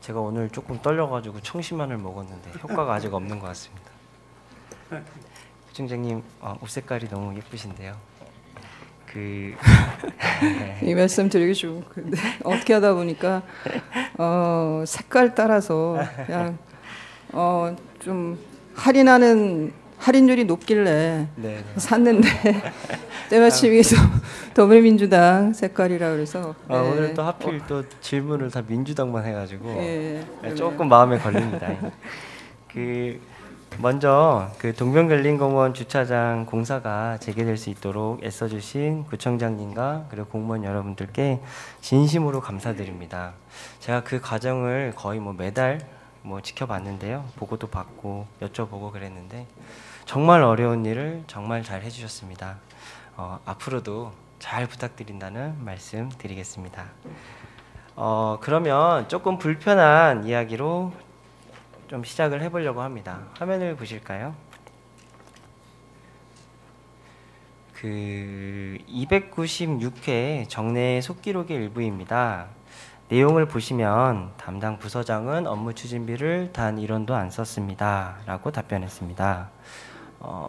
제가 오늘 조금 떨려가지고 청심환을 먹었는데 효과가 아직 없는 것 같습니다. 부총장님 옷 색깔이 너무 예쁘신데요. 이 말씀 드리기 좀 근데 어떻게 하다 보니까 색깔 따라서 그냥 좀 할인율이 높길래 네. 샀는데 때마침 이게 더불어민주당 색깔이라 그래서 오늘 또 하필 또 질문을 다 민주당만 해가지고 조금 그러면. 마음에 걸립니다. 먼저 동병결림공원 주차장 공사가 재개될 수 있도록 애써주신 구청장님과 그리고 공무원 여러분들께 진심으로 감사드립니다. 제가 그 과정을 거의 매달 지켜봤는데요. 보고도 받고 여쭤보고 그랬는데 정말 어려운 일을 정말 잘 해주셨습니다. 앞으로도 잘 부탁드린다는 말씀 드리겠습니다. 그러면 조금 불편한 이야기로 좀 시작을 해보려고 합니다. 화면을 보실까요? 296회 정례 속기록의 일부입니다. 내용을 보시면 담당 부서장은 업무 추진비를 단 1원도 안 썼습니다 라고 답변했습니다.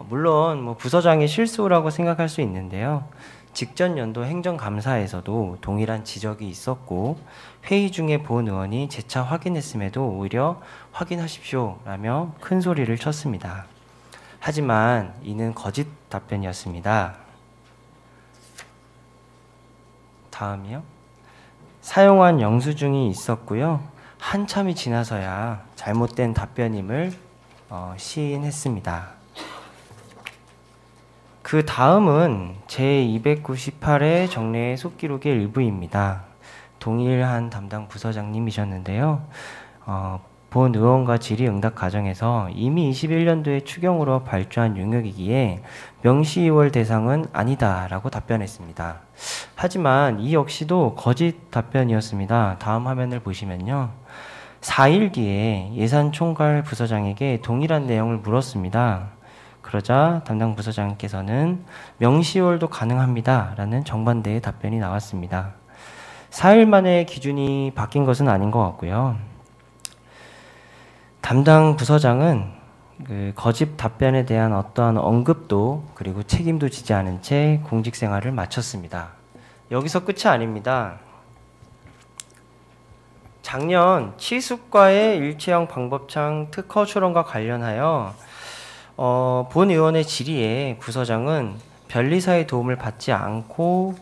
물론 부서장의 실수라고 생각할 수 있는데요. 직전 연도 행정감사에서도 동일한 지적이 있었고 회의 중에 본 의원이 재차 확인했음에도 오히려 확인하십시오 라며 큰 소리를 쳤습니다. 하지만 이는 거짓 답변이었습니다. 다음이요. 사용한 영수증이 있었고요. 한참이 지나서야 잘못된 답변임을 시인했습니다. 그 다음은 제298회 정례 속기록의 일부입니다. 동일한 담당 부서장님이셨는데요. 본 의원과 질의응답 과정에서 이미 21년도에 추경으로 발주한 용역이기에 명시이월 대상은 아니다라고 답변했습니다. 하지만 이 역시도 거짓 답변이었습니다. 다음 화면을 보시면요. 4일 뒤에 예산총괄 부서장에게 동일한 내용을 물었습니다. 그러자 담당 부서장께서는 명시이월도 가능합니다 라는 정반대의 답변이 나왔습니다. 4일 만에 기준이 바뀐 것은 아닌 것 같고요. 담당 부서장은 거짓 답변에 대한 어떠한 언급도 그리고 책임도 지지 않은 채 공직 생활을 마쳤습니다. 여기서 끝이 아닙니다. 작년 치숙과의 일체형 방법창 특허 출원과 관련하여 본 의원의 질의에 부서장은 변리사의 도움을 받지 않고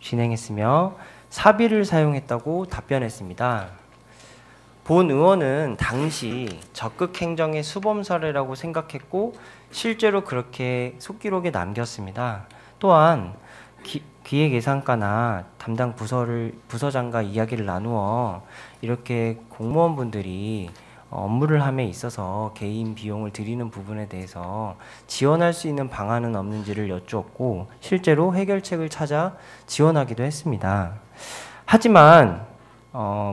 진행했으며 사비를 사용했다고 답변했습니다. 본 의원은 당시 적극 행정의 수범 사례라고 생각했고 실제로 그렇게 속기록에 남겼습니다. 또한 기획예산과나 담당 부서장과 이야기를 나누어 이렇게 공무원분들이 업무를 함에 있어서 개인 비용을 들이는 부분에 대해서 지원할 수 있는 방안은 없는지를 여쭈었고 실제로 해결책을 찾아 지원하기도 했습니다. 하지만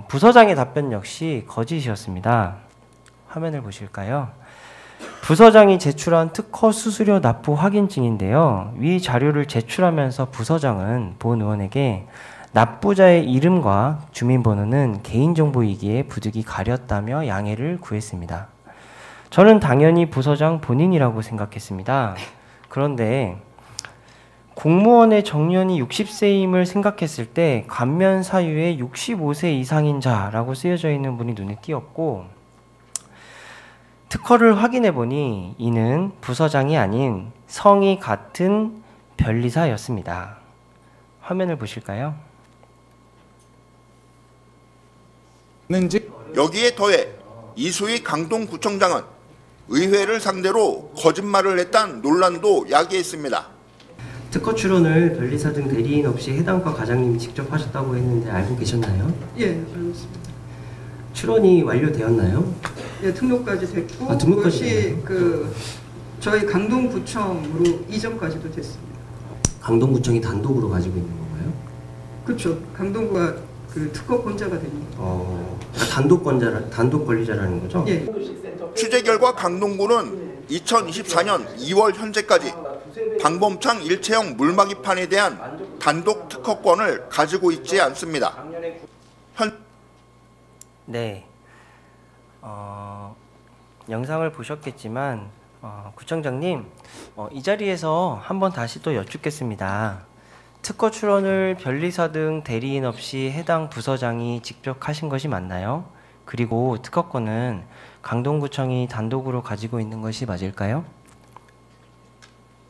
부서장의 답변 역시 거짓이었습니다. 화면을 보실까요? 부서장이 제출한 특허 수수료 납부 확인증인데요. 위 자료를 제출하면서 부서장은 본 의원에게 납부자의 이름과 주민번호는 개인정보이기에 부득이 가렸다며 양해를 구했습니다. 저는 당연히 부서장 본인이라고 생각했습니다. 그런데 공무원의 정년이 60세임을 생각했을 때 감면 사유에 65세 이상인 자라고 쓰여져 있는 분이 눈에 띄었고 특허를 확인해 보니 이는 부서장이 아닌 성이 같은 변리사였습니다. 화면을 보실까요? 여기에 더해 이수희 강동구청장은 의회를 상대로 거짓말을 했다는 논란도 야기했습니다. 특허 출원을 변리사 등 대리인 없이 해당과 과장님이 직접 하셨다고 했는데 알고 계셨나요? 예, 알고 있습니다. 출원이 완료되었나요? 예, 등록까지 됐고 등록까지 그것이 저희 강동구청으로 이전까지도 됐습니다. 강동구청이 단독으로 가지고 있는 건가요? 그렇죠. 강동구가 특허권자가 됩니다. 단독 권리자라는 거죠? 예. 취재 결과 강동구는 2024년 2월 현재까지 방범창 일체형 물막이판에 대한 단독 특허권을 가지고 있지 않습니다. 네. 영상을 보셨겠지만 구청장님, 이 자리에서 한번 다시 또 여쭙겠습니다. 특허 출원을 변리사 등 대리인 없이 해당 부서장이 직접 하신 것이 맞나요? 그리고 특허권은 강동구청이 단독으로 가지고 있는 것이 맞을까요?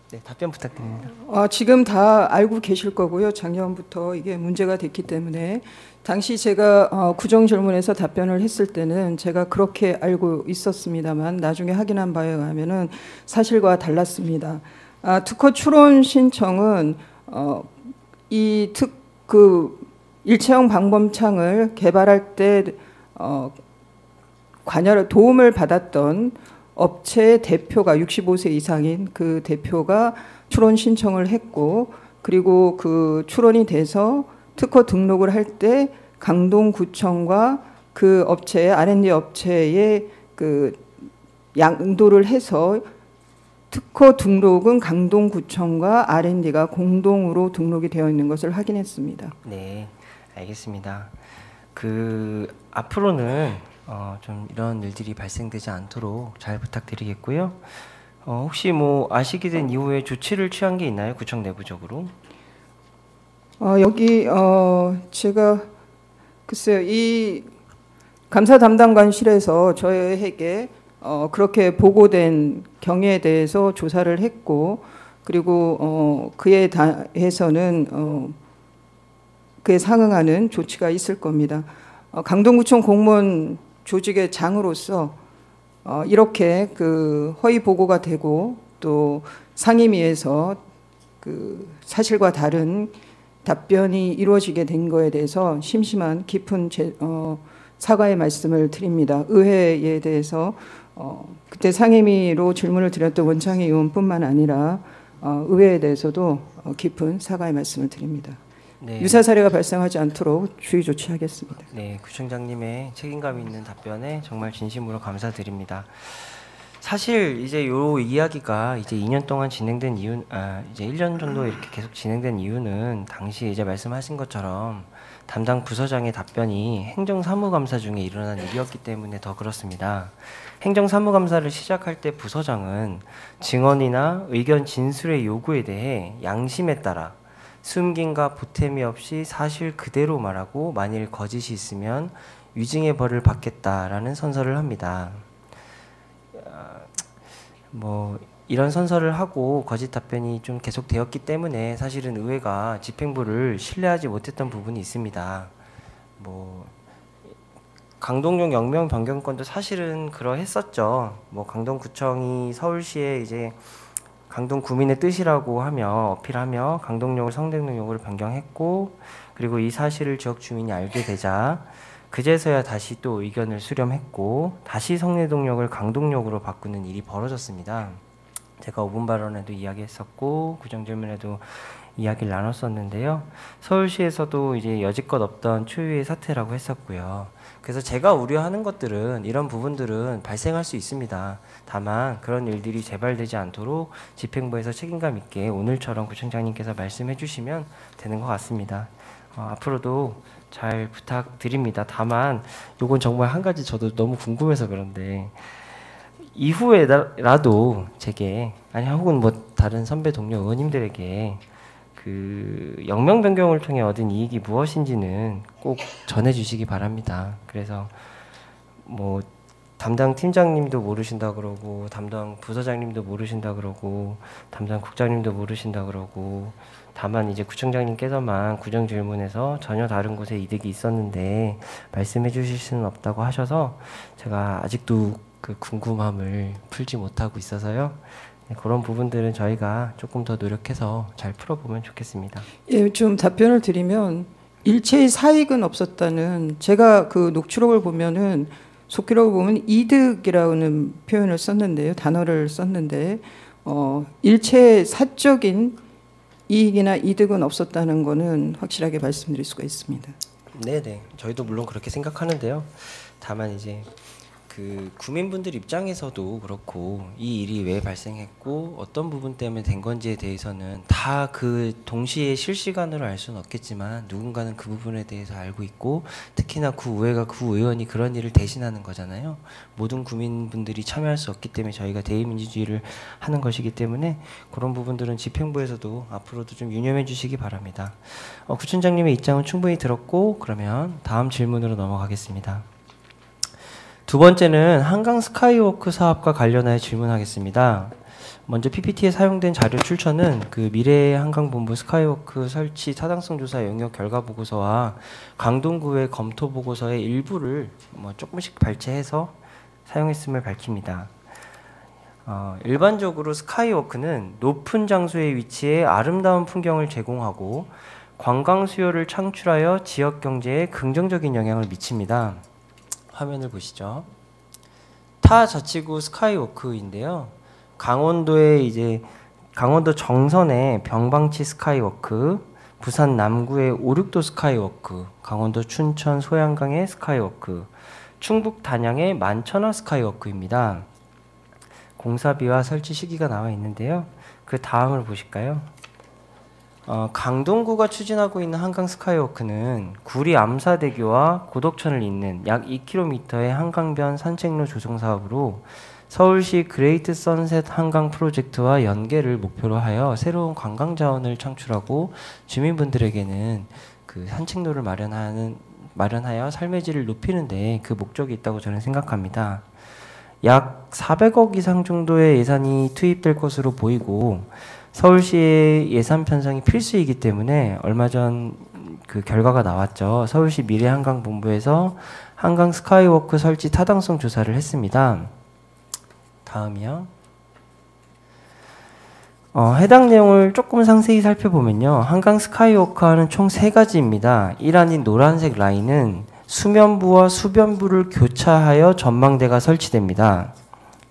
네, 답변 부탁드립니다. 지금 다 알고 계실 거고요. 작년부터 이게 문제가 됐기 때문에 당시 제가 구정질문에서 답변을 했을 때는 제가 그렇게 알고 있었습니다만 나중에 확인한 바에 의하면은 사실과 달랐습니다. 특허 출원 신청은 일체형 방범창을 개발할 때 관여를 도움을 받았던 업체의 대표가 65세 이상인 그 대표가 출원 신청을 했고, 그리고 그 출원이 돼서 특허 등록을 할 때 강동구청과 그 업체의 R&D 업체의 그 양도를 해서 특허 등록은 강동구청과 R&D가 공동으로 등록이 되어 있는 것을 확인했습니다. 네, 알겠습니다. 앞으로는 좀 이런 일들이 발생되지 않도록 잘 부탁드리겠고요. 혹시 뭐 아시게 된 이후에 조치를 취한 게 있나요? 구청 내부적으로? 여기 제가 글쎄요, 이 감사 담당관실에서 저에게 그렇게 보고된 경위에 대해서 조사를 했고, 그리고 그에 대해서는 그에 상응하는 조치가 있을 겁니다. 강동구청 공무원 조직의 장으로서 이렇게 그 허위 보고가 되고 또 상임위에서 그 사실과 다른 답변이 이루어지게 된 거에 대해서 심심한 깊은 사과의 말씀을 드립니다. 의회에 대해서 그때 상임위로 질문을 드렸던 원창희 의원뿐만 아니라 의회에 대해서도 깊은 사과의 말씀을 드립니다. 네. 유사 사례가 발생하지 않도록 주의 조치하겠습니다. 네, 구청장님의 책임감 있는 답변에 정말 진심으로 감사드립니다. 사실 이제 요 이야기가 이제 2년 동안 진행된 이유, 이제 1년 정도 이렇게 계속 진행된 이유는 당시 이제 말씀하신 것처럼 담당 부서장의 답변이 행정사무감사 중에 일어난 일이었기 때문에 더 그렇습니다. 행정사무감사를 시작할 때 부서장은 증언이나 의견 진술의 요구에 대해 양심에 따라 숨김과 보탬이 없이 사실 그대로 말하고 만일 거짓이 있으면 위증의 벌을 받겠다라는 선서를 합니다. 뭐 이런 선서를 하고 거짓 답변이 좀 계속되었기 때문에 사실은 의회가 집행부를 신뢰하지 못했던 부분이 있습니다. 뭐 강동용 영명 변경권도 사실은 그러했었죠. 뭐 강동구청이 서울시에 이제 강동구민의 뜻이라고 하며 어필하며 강동용을 성대동용으로 변경했고, 그리고 이 사실을 지역 주민이 알게 되자 그제서야 다시 또 의견을 수렴했고 다시 성내동역을 강동역으로 바꾸는 일이 벌어졌습니다. 제가 5분 발언에도 이야기했었고 구정질문에도 이야기를 나눴었는데요. 서울시에서도 이제 여지껏 없던 초유의 사태라고 했었고요. 그래서 제가 우려하는 것들은 이런 부분들은 발생할 수 있습니다. 다만 그런 일들이 재발되지 않도록 집행부에서 책임감 있게 오늘처럼 구청장님께서 말씀해 주시면 되는 것 같습니다. 앞으로도 잘 부탁드립니다. 다만 요건 정말 한 가지 저도 너무 궁금해서 그런데 이후에라도 제게 아니 혹은 뭐 다른 선배 동료 의원님들에게 그 영명 변경을 통해 얻은 이익이 무엇인지는 꼭 전해주시기 바랍니다. 그래서 뭐 담당 팀장님도 모르신다 그러고 담당 부서장님도 모르신다 그러고 담당 국장님도 모르신다 그러고 다만 이제 구청장님께서만 구정 질문에서 전혀 다른 곳에 이득이 있었는데 말씀해 주실 수는 없다고 하셔서 제가 아직도 그 궁금함을 풀지 못하고 있어서요. 네, 그런 부분들은 저희가 조금 더 노력해서 잘 풀어보면 좋겠습니다. 예, 좀 답변을 드리면 일체의 사익은 없었다는, 제가 그 녹취록을 보면은 속기록을 보면 이득이라는 표현을 썼는데요, 단어를 썼는데 일체의 사적인 이익이나 이득은 없었다는 거는 확실하게 말씀드릴 수가 있습니다. 네네, 저희도 물론 그렇게 생각하는데요. 다만 이제 그 구민분들 입장에서도 그렇고 이 일이 왜 발생했고 어떤 부분 때문에 된 건지에 대해서는 다 그 동시에 실시간으로 알 수는 없겠지만 누군가는 그 부분에 대해서 알고 있고 특히나 구의회가 구의원이 그런 일을 대신하는 거잖아요. 모든 구민분들이 참여할 수 없기 때문에 저희가 대의민주주의를 하는 것이기 때문에 그런 부분들은 집행부에서도 앞으로도 좀 유념해 주시기 바랍니다. 구청장님의 입장은 충분히 들었고 그러면 다음 질문으로 넘어가겠습니다. 두 번째는 한강 스카이워크 사업과 관련하여 질문하겠습니다. 먼저 PPT에 사용된 자료 출처는 그 미래 한강본부 스카이워크 설치 타당성 조사 영역 결과 보고서와 강동구의 검토 보고서의 일부를 조금씩 발췌해서 사용했음을 밝힙니다. 일반적으로 스카이워크는 높은 장소에 위치해 아름다운 풍경을 제공하고 관광 수요를 창출하여 지역 경제에 긍정적인 영향을 미칩니다. 화면을 보시죠. 타 자치구 스카이워크인데요. 강원도의 강원도 정선의 병방치 스카이워크, 부산 남구의 오륙도 스카이워크, 강원도 춘천 소양강의 스카이워크, 충북 단양의 만천하 스카이워크입니다. 공사비와 설치 시기가 나와 있는데요. 그 다음을 보실까요? 강동구가 추진하고 있는 한강 스카이워크는 구리 암사대교와 고덕천을 잇는 약 2km의 한강변 산책로 조성 사업으로 서울시 그레이트 선셋 한강 프로젝트와 연계를 목표로 하여 새로운 관광 자원을 창출하고 주민분들에게는 그 산책로를 마련하여 삶의 질을 높이는 데 그 목적이 있다고 저는 생각합니다. 약 400억 이상 정도의 예산이 투입될 것으로 보이고 서울시의 예산 편성이 필수이기 때문에 얼마 전 그 결과가 나왔죠. 서울시 미래한강본부에서 한강 스카이워크 설치 타당성 조사를 했습니다. 다음이요. 해당 내용을 조금 상세히 살펴보면요. 한강 스카이워크와는 총 3가지입니다. 1안인 노란색 라인은 수면부와 수변부를 교차하여 전망대가 설치됩니다.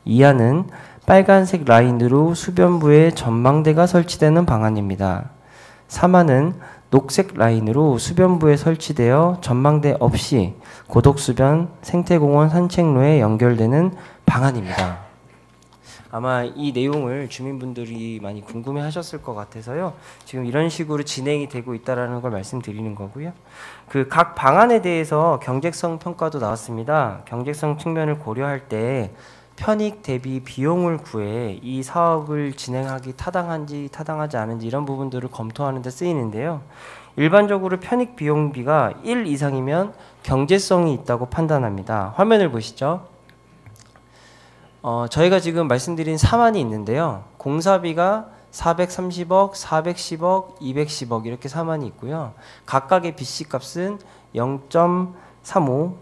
2안은 빨간색 라인으로 수변부에 전망대가 설치되는 방안입니다. 3안은 녹색 라인으로 수변부에 설치되어 전망대 없이 고덕수변 생태공원 산책로에 연결되는 방안입니다. 아마 이 내용을 주민분들이 많이 궁금해 하셨을 것 같아서요. 지금 이런 식으로 진행이 되고 있다는 걸 말씀드리는 거고요. 그 각 방안에 대해서 경제성 평가도 나왔습니다. 경제성 측면을 고려할 때 편익 대비 비용을 구해 이 사업을 진행하기 타당한지 타당하지 않은지 이런 부분들을 검토하는 데 쓰이는데요. 일반적으로 편익 비용비가 1 이상이면 경제성이 있다고 판단합니다. 화면을 보시죠. 저희가 지금 말씀드린 3안이 있는데요. 공사비가 430억, 410억, 210억 이렇게 3안이 있고요. 각각의 BC값은 0.35,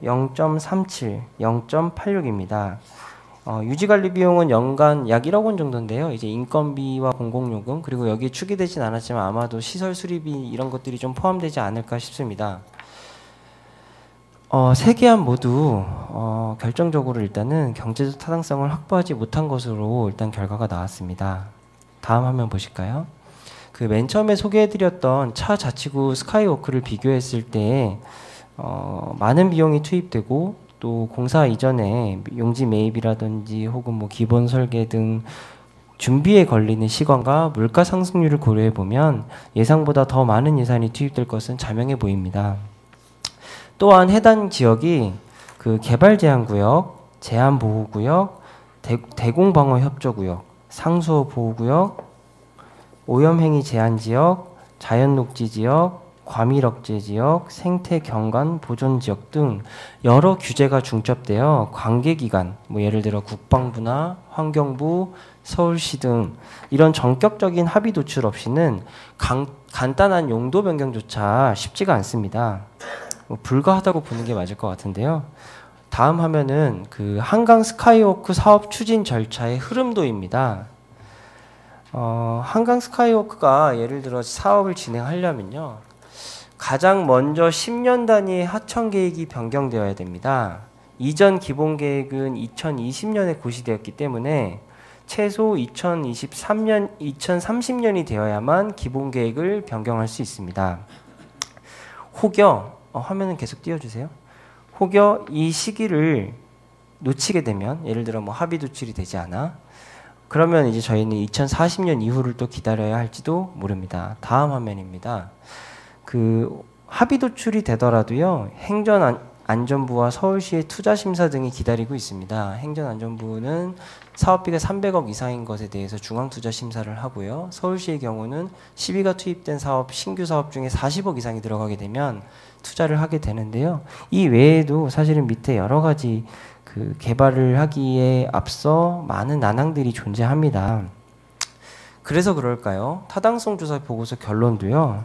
0.37, 0.86입니다. 유지관리 비용은 연간 약 1억 원 정도인데요. 이제 인건비와 공공요금 그리고 여기에 추계되진 않았지만 아마도 시설 수리비 이런 것들이 좀 포함되지 않을까 싶습니다. 세 개안 모두 결정적으로 일단은 경제적 타당성을 확보하지 못한 것으로 일단 결과가 나왔습니다. 다음 화면 보실까요? 그 맨 처음에 소개해드렸던 차 자치구 스카이워크를 비교했을 때 많은 비용이 투입되고 또 공사 이전에 용지 매입이라든지 혹은 기본 설계 등 준비에 걸리는 시간과 물가 상승률을 고려해 보면 예상보다 더 많은 예산이 투입될 것은 자명해 보입니다. 또한 해당 지역이 그 개발 제한 구역, 제한 보호 구역, 대공 방어 협조 구역, 상수호 보호 구역, 오염 행위 제한 지역, 자연 녹지 지역, 과밀 억제 지역, 생태 경관 보존 지역 등 여러 규제가 중첩되어 관계기관, 예를 들어 국방부나 환경부, 서울시 등 이런 전격적인 합의 도출 없이는 간단한 용도 변경조차 쉽지가 않습니다. 불가하다고 보는 게 맞을 것 같은데요. 다음 화면은 그 한강 스카이워크 사업 추진 절차의 흐름도입니다. 한강 스카이워크가 예를 들어 사업을 진행하려면요. 가장 먼저 10년 단위의 하청 계획이 변경되어야 됩니다. 이전 기본 계획은 2020년에 고시되었기 때문에 최소 2030년이 되어야만 기본 계획을 변경할 수 있습니다. 혹여 화면은 계속 띄워주세요. 혹여 이 시기를 놓치게 되면, 예를 들어 뭐 합의 도출이 되지 않아, 그러면 이제 저희는 2040년 이후를 또 기다려야 할지도 모릅니다. 다음 화면입니다. 그 합의 도출이 되더라도요, 행정안전부와 서울시의 투자심사 등이 기다리고 있습니다. 행정안전부는 사업비가 300억 이상인 것에 대해서 중앙투자심사를 하고요. 서울시의 경우는 시비가 투입된 사업, 신규 사업 중에 40억 이상이 들어가게 되면 투자를 하게 되는데요. 이 외에도 사실은 밑에 여러 가지 그 개발을 하기에 앞서 많은 난항들이 존재합니다. 그래서 그럴까요? 타당성 조사 보고서 결론도요,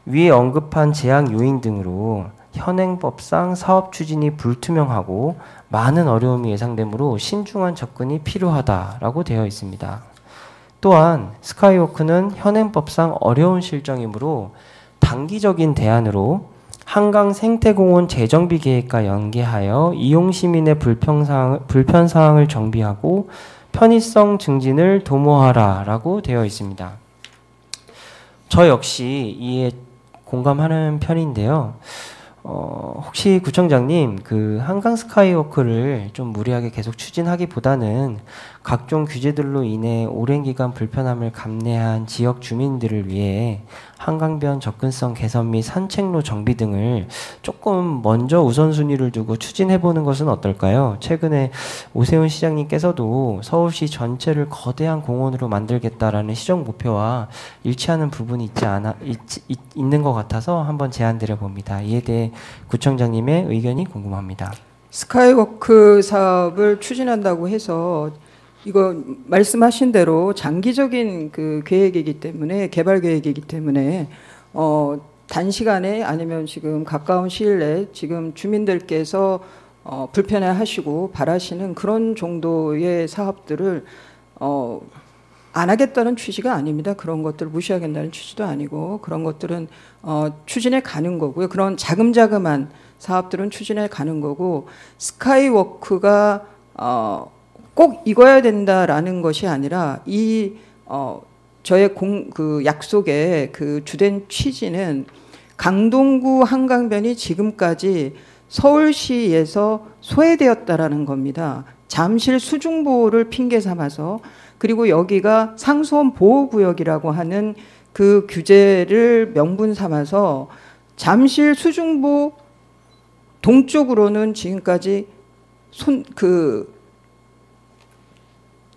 위에 언급한 제약 요인 등으로 현행법상 사업 추진이 불투명하고 많은 어려움이 예상되므로 신중한 접근이 필요하다라고 되어 있습니다. 또한 스카이워크는 현행법상 어려운 실정이므로 단기적인 대안으로 한강 생태공원 재정비 계획과 연계하여 이용 시민의 불편 사항을 정비하고 편의성 증진을 도모하라라고 되어 있습니다. 저 역시 이에 공감하는 편인데요. 혹시 구청장님, 그 한강 스카이워크를 좀 무리하게 계속 추진하기보다는 각종 규제들로 인해 오랜 기간 불편함을 감내한 지역 주민들을 위해 한강변 접근성 개선 및 산책로 정비 등을 조금 먼저 우선순위를 두고 추진해보는 것은 어떨까요? 최근에 오세훈 시장님께서도 서울시 전체를 거대한 공원으로 만들겠다라는 시정 목표와 일치하는 부분이 있는 것 같아서 한번 제안드려 봅니다. 이에 대해 구청장님의 의견이 궁금합니다. 스카이워크 사업을 추진한다고 해서 이거 말씀하신 대로 장기적인 그 계획이기 때문에, 개발 계획이기 때문에 단시간에 아니면 지금 가까운 시일 내에 지금 주민들께서 불편해하시고 바라시는 그런 정도의 사업들을 안 하겠다는 취지가 아닙니다. 그런 것들을 무시하겠다는 취지도 아니고, 그런 것들은 추진해 가는 거고요. 그런 자금자금한 사업들은 추진해 가는 거고, 스카이워크가 꼭 이거야 된다라는 것이 아니라 저의 그 약속의 그 주된 취지는 강동구 한강변이 지금까지 서울시에서 소외되었다라는 겁니다. 잠실 수중보를 핑계 삼아서, 그리고 여기가 상수원 보호구역이라고 하는 그 규제를 명분 삼아서 잠실 수중보 동쪽으로는 지금까지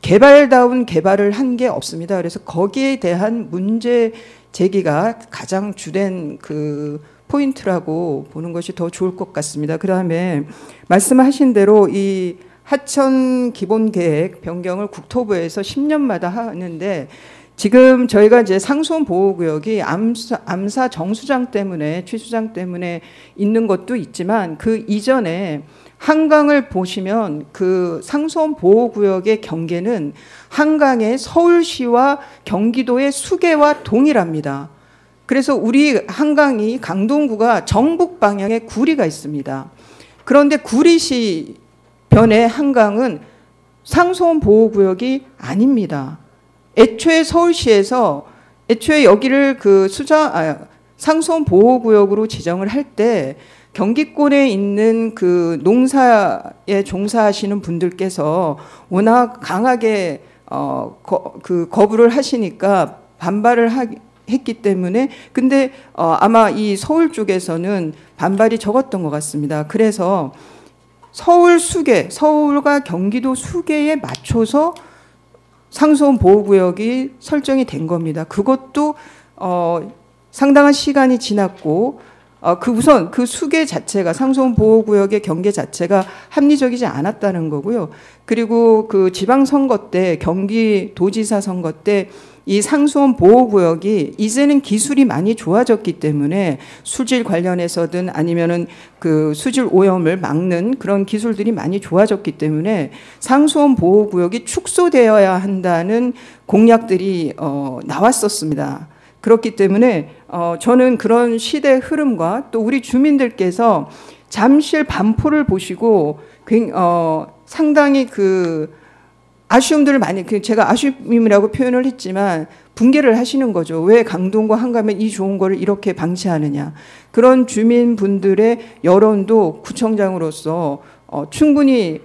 개발다운 개발을 한 게 없습니다. 그래서 거기에 대한 문제 제기가 가장 주된 그 포인트라고 보는 것이 더 좋을 것 같습니다. 그 다음에 말씀하신 대로 이 하천 기본계획 변경을 국토부에서 10년마다 하는데, 지금 저희가 이제 상수원 보호구역이 암사 정수장 때문에, 취수장 때문에 있는 것도 있지만, 그 이전에 한강을 보시면 그 상수원 보호구역의 경계는 한강의 서울시와 경기도의 수계와 동일합니다. 그래서 우리 한강이 강동구가 정북 방향에 구리가 있습니다. 그런데 구리시 변의 한강은 상수원 보호구역이 아닙니다. 애초에 서울시에서 여기를 그 상수원 보호구역으로 지정을 할 때 경기권에 있는 그 농사에 종사하시는 분들께서 워낙 강하게 거부를 하시니까 반발을 했기 때문에, 근데 아마 이 서울 쪽에서는 반발이 적었던 것 같습니다. 그래서 서울과 경기도 수계에 맞춰서 상수원 보호구역이 설정이 된 겁니다. 그것도 상당한 시간이 지났고, 우선 그 수계 자체가, 상수원 보호구역의 경계 자체가 합리적이지 않았다는 거고요. 그리고 그 지방선거 때, 경기도지사 선거 때 이 상수원 보호구역이 이제는 기술이 많이 좋아졌기 때문에 수질 관련해서든 아니면은 그 수질 오염을 막는 그런 기술들이 많이 좋아졌기 때문에 상수원 보호구역이 축소되어야 한다는 공약들이 나왔었습니다. 그렇기 때문에 저는 그런 시대 흐름과 또 우리 주민들께서 잠실 반포를 보시고 상당히 그 아쉬움들을 많이, 제가 아쉬움이라고 표현을 했지만 붕괴를 하시는 거죠. 왜 강동구 한강면 이 좋은 거를 이렇게 방치하느냐. 그런 주민분들의 여론도 구청장으로서 충분히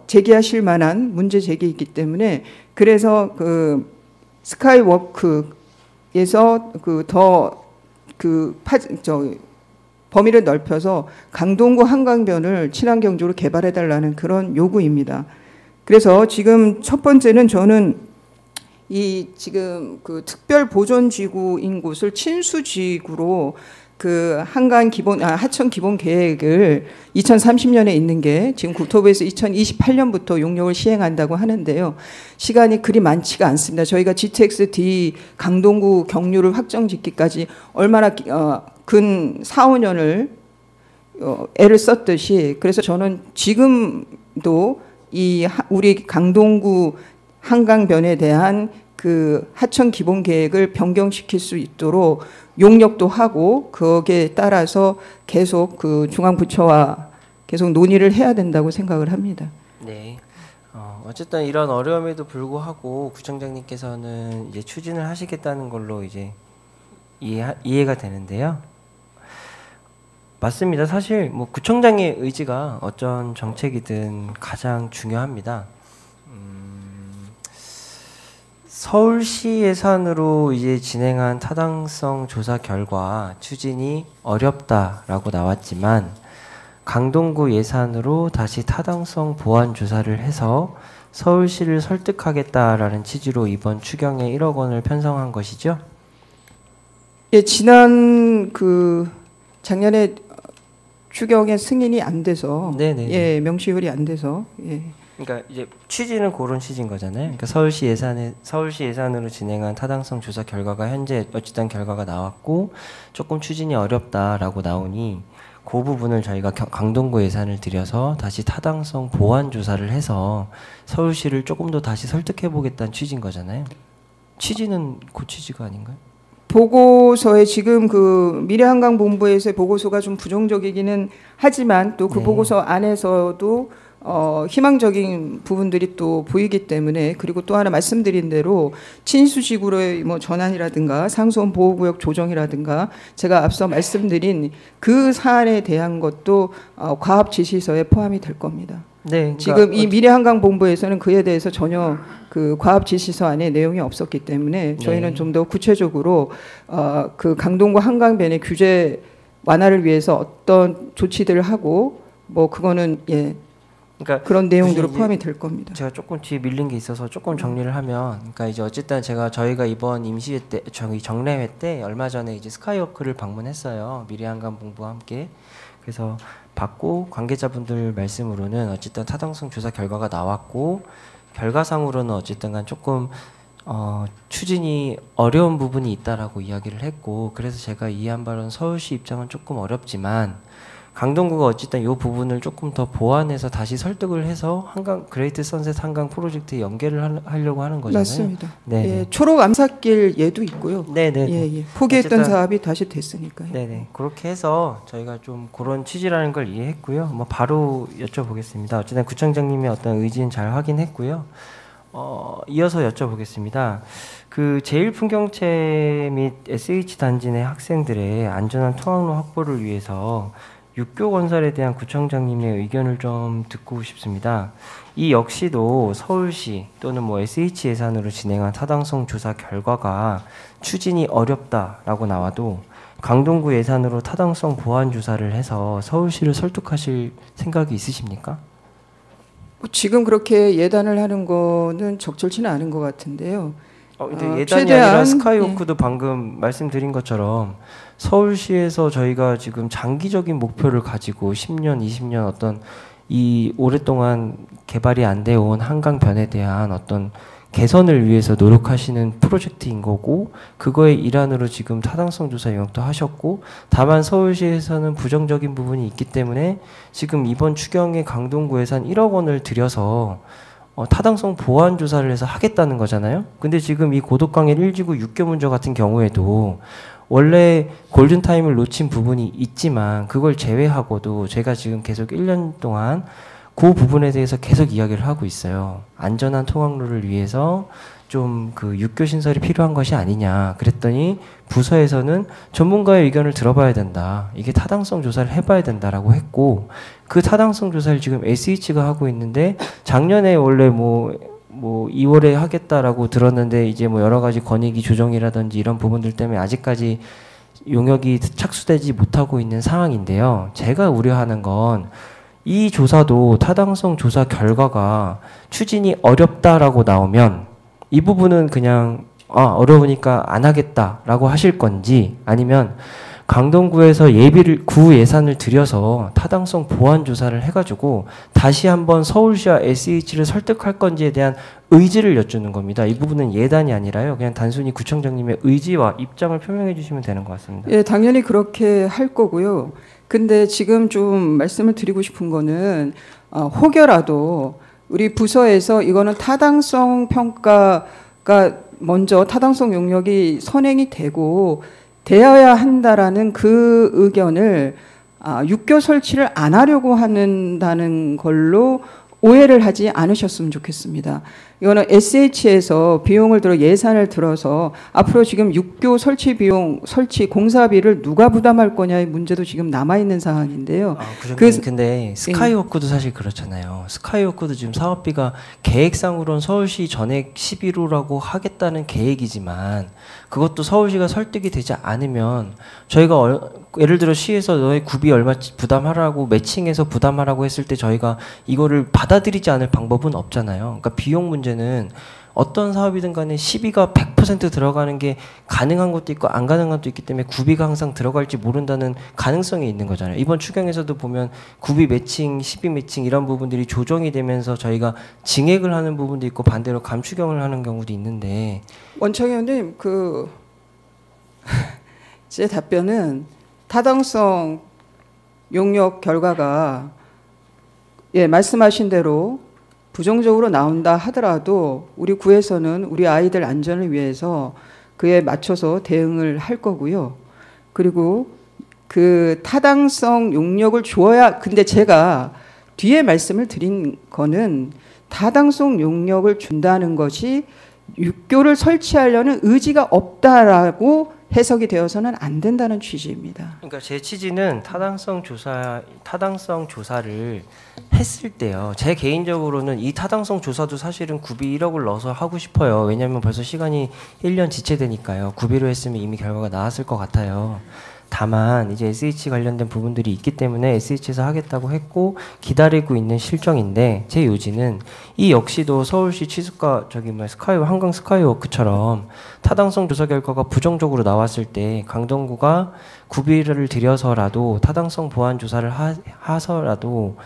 제기하실 만한 문제 제기이기 때문에 그래서 그 스카이워크에서 범위를 넓혀서 강동구 한강변을 친환경적으로 개발해달라는 그런 요구입니다. 그래서 지금 첫 번째는 저는 지금 그 특별 보존지구인 곳을 친수지구로 그 하천 기본 계획을 2030년에 있는 게 지금 국토부에서 2028년부터 용역을 시행한다고 하는데요. 시간이 그리 많지가 않습니다. 저희가 GTX-D 강동구 경유를 확정짓기까지 얼마나 근 4, 5년을 애를 썼듯이, 그래서 저는 지금도 우리 강동구 한강변에 대한 그 하천 기본 계획을 변경시킬 수 있도록 용역도 하고 거기에 따라서 계속 그 중앙부처와 계속 논의를 해야 된다고 생각을 합니다. 네. 어쨌든 이런 어려움에도 불구하고 구청장님께서는 이제 추진을 하시겠다는 걸로 이제 이해가 되는데요. 맞습니다. 사실 뭐 구청장의 의지가 어떤 정책이든 가장 중요합니다. 서울시 예산으로 이제 진행한 타당성 조사 결과 추진이 어렵다라고 나왔지만 강동구 예산으로 다시 타당성 보완 조사를 해서 서울시를 설득하겠다라는 취지로 이번 추경에 1억 원을 편성한 것이죠? 예, 작년에 추경의 승인이 안 돼서, 네네. 예, 명시율이 안 돼서, 예. 그러니까 이제 취지는 그런 취지인 거잖아요. 그러니까 서울시 예산으로 진행한 타당성 조사 결과가 현재 어찌된 결과가 나왔고 조금 추진이 어렵다라고 나오니 그 부분을 저희가 강동구 예산을 들여서 다시 타당성 보완 조사를 해서 서울시를 조금 더 다시 설득해 보겠다는 취지인 거잖아요. 취지는 그 취지가 아닌가요? 보고서에 지금 그 미래한강본부에서의 보고서가 좀 부정적이기는 하지만 또 그 네. 보고서 안에서도 희망적인 부분들이 또 보이기 때문에, 그리고 또 하나 말씀드린 대로 친수지구로의 뭐 전환이라든가 상수원 보호구역 조정이라든가 제가 앞서 말씀드린 그 사안에 대한 것도 과업 지시서에 포함이 될 겁니다. 네. 그러니까 지금 이 미래한강본부에서는 그에 대해서 전혀 그 과업 지시서 안에 내용이 없었기 때문에 저희는 네. 좀 더 구체적으로 그 강동구 한강변의 규제 완화를 위해서 어떤 조치들을 하고 뭐 그거는 예. 그러니까 그런 내용들로 포함이 될 겁니다. 제가 조금 뒤에 밀린 게 있어서 조금 정리를 하면, 그러니까 이제 어쨌든 저희가 이번 임시회 때, 정례회 때 얼마 전에 이제 스카이워크를 방문했어요. 미래한강본부와 함께. 그래서 받고 관계자분들 말씀으로는 어쨌든 타당성 조사 결과가 나왔고 결과상으로는 어쨌든간 조금 추진이 어려운 부분이 있다라고 이야기를 했고, 그래서 제가 이해한 바로는 서울시 입장은 조금 어렵지만 강동구가 어쨌든 이 부분을 조금 더 보완해서 다시 설득을 해서 그레이트 선셋 한강 프로젝트에 연계를 하려고 하는 거잖아요. 맞습니다. 네. 예, 초록 암삭길 예도 있고요. 네네. 예. 포기했던 어쨌든 사업이 다시 됐으니까요. 네네. 그렇게 해서 저희가 좀 그런 취지라는 걸 이해했고요. 뭐 바로 여쭤보겠습니다. 어쨌든 구청장님의 어떤 의지는 잘 확인했고요. 이어서 여쭤보겠습니다. 그 제1풍경채 및 SH 단지 내 학생들의 안전한 통학로 확보를 위해서 육교 건설에 대한 구청장님의 의견을 좀 듣고 싶습니다. 이 역시도 서울시 또는 뭐 SH 예산으로 진행한 타당성 조사 결과가 추진이 어렵다라고 나와도 강동구 예산으로 타당성 보완 조사를 해서 서울시를 설득하실 생각이 있으십니까? 지금 그렇게 예단을 하는 거는 적절치는 않은 것 같은데요. 근데 예단이 최대한, 아니라 스카이워크도 방금 말씀드린 것처럼 서울시에서 저희가 지금 장기적인 목표를 가지고 10년, 20년 어떤 이 오랫동안 개발이 안 되어 온 한강변에 대한 어떤 개선을 위해서 노력하시는 프로젝트인 거고, 그거의 일환으로 지금 타당성 조사 영역도 하셨고, 다만 서울시에서는 부정적인 부분이 있기 때문에 지금 이번 추경에 강동구 예산 1억 원을 들여서 타당성 보완 조사를 해서 하겠다는 거잖아요. 근데 지금 이 고덕강일 1지구 육교문저 같은 경우에도 원래 골든타임을 놓친 부분이 있지만 그걸 제외하고도 제가 지금 계속 1년 동안 그 부분에 대해서 계속 이야기를 하고 있어요. 안전한 통학로를 위해서 좀 그 육교 신설이 필요한 것이 아니냐 그랬더니 부서에서는 전문가의 의견을 들어봐야 된다. 이게 타당성 조사를 해봐야 된다라고 했고 그 타당성 조사를 지금 SH가 하고 있는데 작년에 원래 뭐 2월에 하겠다라고 들었는데 이제 뭐 여러 가지 권익위 조정이라든지 이런 부분들 때문에 아직까지 용역이 착수되지 못하고 있는 상황인데요. 제가 우려하는 건 이 조사도 타당성 조사 결과가 추진이 어렵다라고 나오면 이 부분은 그냥 어려우니까 안 하겠다라고 하실 건지 아니면 강동구에서 구 예산을 들여서 타당성 보완 조사를 해가지고 다시 한번 서울시와 SH를 설득할 건지에 대한 의지를 여쭈는 겁니다. 이 부분은 예단이 아니라요. 그냥 단순히 구청장님의 의지와 입장을 표명해 주시면 되는 것 같습니다. 예, 당연히 그렇게 할 거고요. 근데 지금 좀 말씀을 드리고 싶은 거는 혹여라도 우리 부서에서 이거는 타당성 평가가 먼저 타당성 용역이 선행이 되고 되어야 한다라는 그 의견을 육교 설치를 안 하려고 한다는 걸로 오해를 하지 않으셨으면 좋겠습니다. 이거는 SH에서 비용을 들어 예산을 들어서 앞으로 지금 육교 설치 비용, 설치 공사비를 누가 부담할 거냐의 문제도 지금 남아있는 상황인데요. 근데 스카이워크도 사실 그렇잖아요. 스카이워크도 지금 사업비가 계획상으로는 서울시 전액 11호라고 하겠다는 계획이지만 그것도 서울시가 설득이 되지 않으면 저희가 예를 들어 시에서 너의 구비 얼마 부담하라고 매칭해서 부담하라고 했을 때 저희가 이거를 받아들이지 않을 방법은 없잖아요. 그러니까 비용 문제는 어떤 사업이든 간에 시비가 100% 들어가는 게 가능한 것도 있고 안 가능한 것도 있기 때문에 구비가 항상 들어갈지 모른다는 가능성이 있는 거잖아요. 이번 추경에서도 보면 구비 매칭, 시비 매칭 이런 부분들이 조정이 되면서 저희가 증액을 하는 부분도 있고 반대로 감추경을 하는 경우도 있는데 원창희 의원님 제 답변은 타당성 용역 결과가 말씀하신 대로 부정적으로 나온다 하더라도 우리 구에서는 우리 아이들 안전을 위해서 그에 맞춰서 대응을 할 거고요. 그리고 그 타당성 용역을 주어야 근데 제가 뒤에 말씀을 드린 거는 타당성 용역을 준다는 것이 육교를 설치하려는 의지가 없다라고 해석이 되어서는 안 된다는 취지입니다. 그러니까 제 취지는 타당성 조사를 했을 때요. 제 개인적으로는 이 타당성 조사도 사실은 구비 1억을 넣어서 하고 싶어요. 왜냐하면 벌써 시간이 1년 지체되니까요. 구비로 했으면 이미 결과가 나왔을 것 같아요. 다만 이제 SH 관련된 부분들이 있기 때문에 SH에서 하겠다고 했고 기다리고 있는 실정인데 제 요지는 이 역시도 서울시 취수가 한강 스카이워크처럼 타당성 조사 결과가 부정적으로 나왔을 때 강동구가 구비를 들여서라도 타당성 보완 조사를 하서라도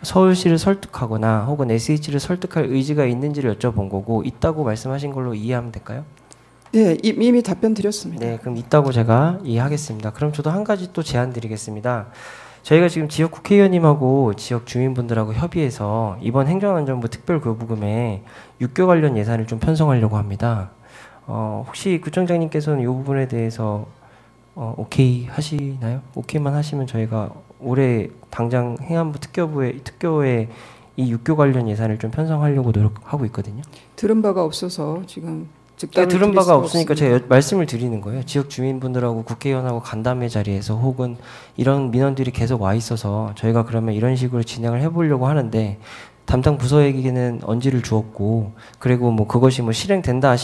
서울시를 설득하거나 혹은 SH를 설득할 의지가 있는지를 여쭤본 거고 있다고 말씀하신 걸로 이해하면 될까요? 네, 이미 답변 드렸습니다. 네, 그럼 있다고 제가 이해하겠습니다. 그럼 저도 한 가지 또 제안 드리겠습니다. 저희가 지금 지역 국회의원님하고 지역 주민분들하고 협의해서 이번 행정안전부 특별교부금에 육교 관련 예산을 좀 편성하려고 합니다. 혹시 구청장님께서는 이 부분에 대해서 오케이 하시나요? 오케이만 하시면 저희가 올해 당장 행안부 특교에 이 육교 관련 예산을 좀 편성하려고 노력하고 있거든요. 들은 바가 없어서 지금 들은 바가 없으니까 제가 말씀을 드리는 거예요. 지역 주민분들하고 국회의원하고 간담회 자리에서 혹은 이런 민원들이 계속 와 있어서 저희가 그러면 이런 식으로 진행을 해보려고 하는데 담당 부서에게는 언지를 주었고 그리고 뭐 그것이 뭐 실행된다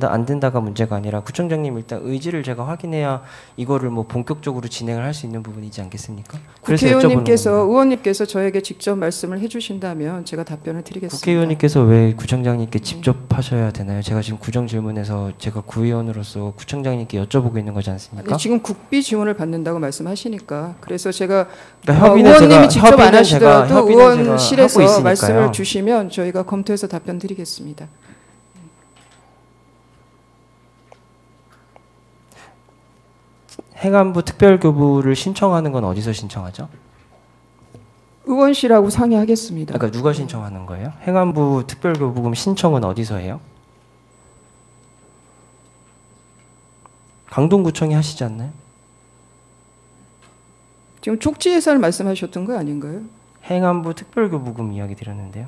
안 된다가 문제가 아니라 구청장님 일단 의지를 제가 확인해야 이거를 뭐 본격적으로 진행을 할 수 있는 부분이지 않겠습니까? 의원님께서 저에게 직접 말씀을 해주신다면 제가 답변을 드리겠습니다. 국회의원님께서 왜 구청장님께 직접 하셔야 되나요? 제가 지금 구정 질문에서 제가 구의원으로서 구청장님께 여쭤보고 있는 거지 않습니까? 아니, 지금 국비 지원을 받는다고 말씀하시니까 그래서 제가 그러니까 의원님이 직접 안 하시더라도 의원실에서 말씀을 주시면 저희가 검토해서 답변 드리겠습니다. 행안부 특별교부를 신청하는 건 어디서 신청하죠? 의원실하고 상의하겠습니다. 그러니까 누가 신청하는 거예요? 행안부 특별교부금 신청은 어디서 해요? 강동구청이 하시지 않나요? 지금 촉지 예산을 말씀하셨던 거 아닌가요? 행안부 특별교부금 이야기 드렸는데요.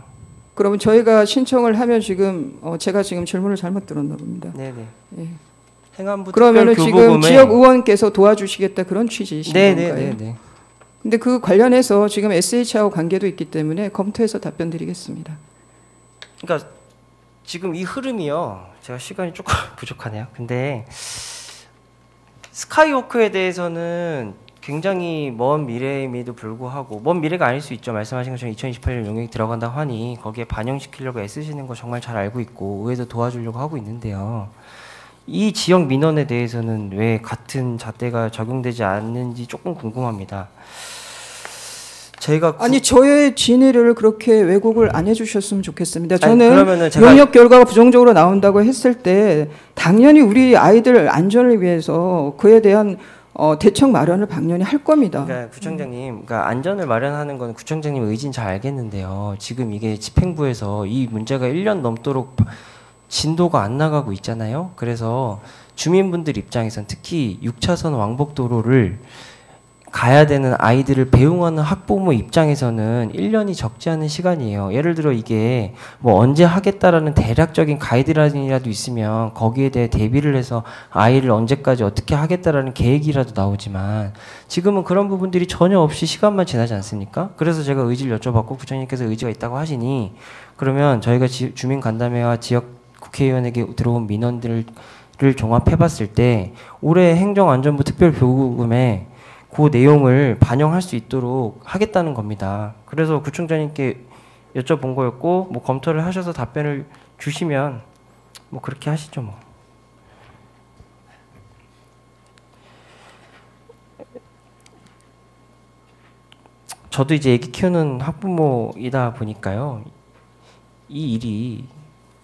그러면 저희가 신청을 하면 지금 제가 지금 질문을 잘못 들었나 봅니다. 네네. 예. 행안부 그러면은 지금 특별교부금에 지역 의원께서 도와주시겠다 그런 취지이신 건가요? 네네네. 근데 그 관련해서 지금 SH하고 관계도 있기 때문에 검토해서 답변 드리겠습니다. 그러니까 지금 이 흐름이요. 제가 시간이 조금 부족하네요. 근데 스카이워크에 대해서는 굉장히 먼 미래임에도 불구하고 먼 미래가 아닐 수 있죠. 말씀하신 것처럼 2028년 용역이 들어간다고 하니 거기에 반영시키려고 애쓰시는 거 정말 잘 알고 있고 의회도 도와주려고 하고 있는데요. 이 지역 민원에 대해서는 왜 같은 잣대가 적용되지 않는지 조금 궁금합니다. 저희가 아니 저의 진위를 그렇게 왜곡을 안 해주셨으면 좋겠습니다. 아니, 저는 그러면은 제가 용역 결과가 부정적으로 나온다고 했을 때 당연히 우리 아이들 안전을 위해서 그에 대한 대책 마련을 당연히 할 겁니다. 그러니까 구청장님, 그러니까 안전을 마련하는 건 구청장님 의지는 잘 알겠는데요. 지금 이게 집행부에서 이 문제가 1년 넘도록 진도가 안 나가고 있잖아요. 그래서 주민분들 입장에선 특히 6차선 왕복도로를 가야 되는 아이들을 배웅하는 학부모 입장에서는 1년이 적지 않은 시간이에요. 예를 들어 이게 뭐 언제 하겠다라는 대략적인 가이드라인이라도 있으면 거기에 대해 대비를 해서 아이를 언제까지 어떻게 하겠다라는 계획이라도 나오지만 지금은 그런 부분들이 전혀 없이 시간만 지나지 않습니까? 그래서 제가 의지를 여쭤봤고 구청장님께서 의지가 있다고 하시니 그러면 저희가 주민 간담회와 지역 국회의원에게 들어온 민원들을 종합해봤을 때 올해 행정안전부 특별교부금에 그 내용을 반영할 수 있도록 하겠다는 겁니다. 그래서 구청장님께 여쭤본 거였고 뭐 검토를 하셔서 답변을 주시면 뭐 그렇게 하시죠 뭐. 저도 이제 애기 키우는 학부모이다 보니까요. 이 일이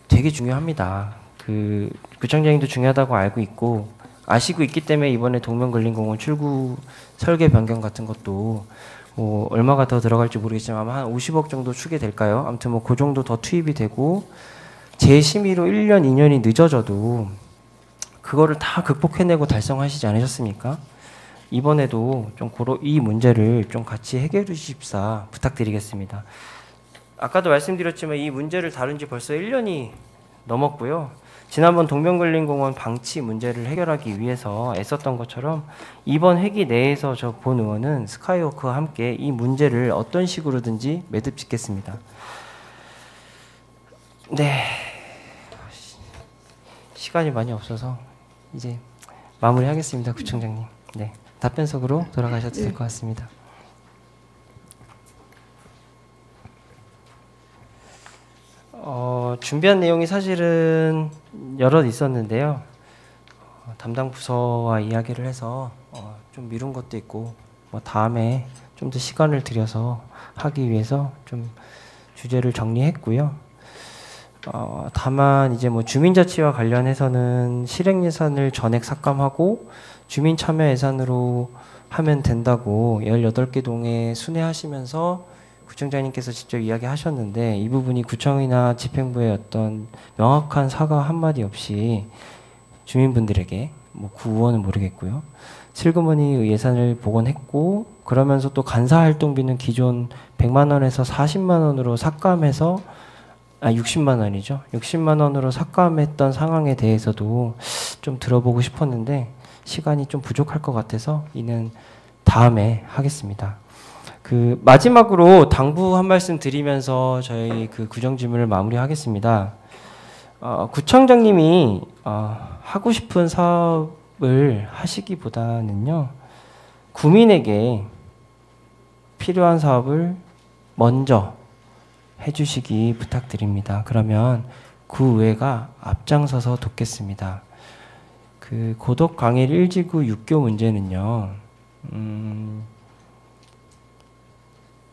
되게 중요합니다. 그 구청장님도 중요하다고 알고 있고 아시고 있기 때문에 이번에 동명근린공원 출구 설계 변경 같은 것도 뭐 얼마가 더 들어갈지 모르겠지만 아마 한 50억 정도 추계될까요? 아무튼 뭐 그 정도 더 투입이 되고 재심의로 1년, 2년이 늦어져도 그거를 다 극복해내고 달성하시지 않으셨습니까? 이번에도 좀 이 문제를 좀 같이 해결해 주십사 부탁드리겠습니다. 아까도 말씀드렸지만 이 문제를 다룬 지 벌써 1년이 넘었고요. 지난번 동명근린공원 방치 문제를 해결하기 위해서 애썼던 것처럼 이번 회기 내에서 저 본 의원은 스카이워크와 함께 이 문제를 어떤 식으로든지 매듭짓겠습니다. 네, 시간이 많이 없어서 이제 마무리하겠습니다, 구청장님. 네, 답변석으로 돌아가셔도 될 것 같습니다. 준비한 내용이 사실은 여럿 있었는데요. 담당 부서와 이야기를 해서 좀 미룬 것도 있고 뭐 다음에 좀 더 시간을 들여서 하기 위해서 좀 주제를 정리했고요. 다만 이제 뭐 주민자치와 관련해서는 실행 예산을 전액 삭감하고 주민 참여 예산으로 하면 된다고 18개 동에 순회하시면서 구청장님께서 직접 이야기하셨는데 이 부분이 구청이나 집행부의 어떤 명확한 사과 한마디 없이 주민분들에게 뭐 구의원은 모르겠고요. 슬그머니 예산을 복원했고 그러면서 또 간사활동비는 기존 100만 원에서 40만 원으로 삭감해서 60만 원이죠. 60만 원으로 삭감했던 상황에 대해서도 좀 들어보고 싶었는데 시간이 좀 부족할 것 같아서 이는 다음에 하겠습니다. 그 마지막으로 당부 한 말씀 드리면서 저희 그 구정 질문을 마무리하겠습니다. 구청장님이 하고 싶은 사업을 하시기보다는요, 구민에게 필요한 사업을 먼저 해주시기 부탁드립니다. 그러면 구의회가 앞장서서 돕겠습니다. 그 고덕 강일 1지구 6교 문제는요,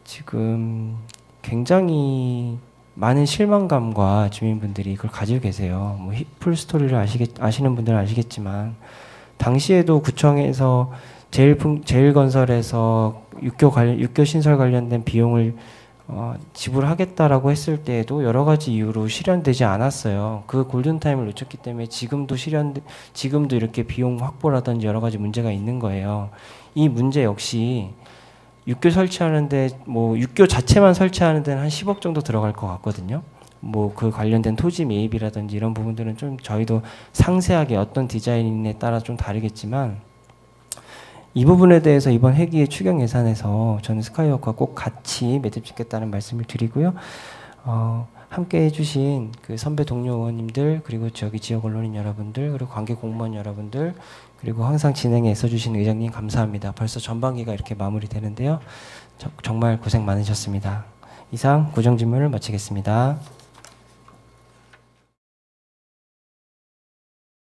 지금 굉장히 많은 실망감과 주민분들이 그걸 가지고 계세요. 뭐 풀스토리를 아시는 분들은 아시겠지만 당시에도 구청에서 제일건설에서 육교 신설 관련된 비용을 지불하겠다라고 했을 때에도 여러 가지 이유로 실현되지 않았어요. 그 골든타임을 놓쳤기 때문에 지금도 이렇게 비용 확보라든지 여러 가지 문제가 있는 거예요. 이 문제 역시 육교 설치하는데 뭐 육교 자체만 설치하는 데는 한 10억 정도 들어갈 것 같거든요. 뭐 그 관련된 토지 매입이라든지 이런 부분들은 좀 저희도 상세하게 어떤 디자인에 따라 좀 다르겠지만 이 부분에 대해서 이번 회기의 추경 예산에서 저는 스카이워크와 꼭 같이 매듭 짓겠다는 말씀을 드리고요. 함께 해주신 그 선배 동료 의원님들, 그리고 저기 지역 언론인 여러분들, 그리고 관계 공무원 여러분들, 그리고 항상 진행에 애써주신 의장님 감사합니다. 벌써 전반기가 이렇게 마무리되는데요. 정말 고생 많으셨습니다. 이상 고정질문을 마치겠습니다.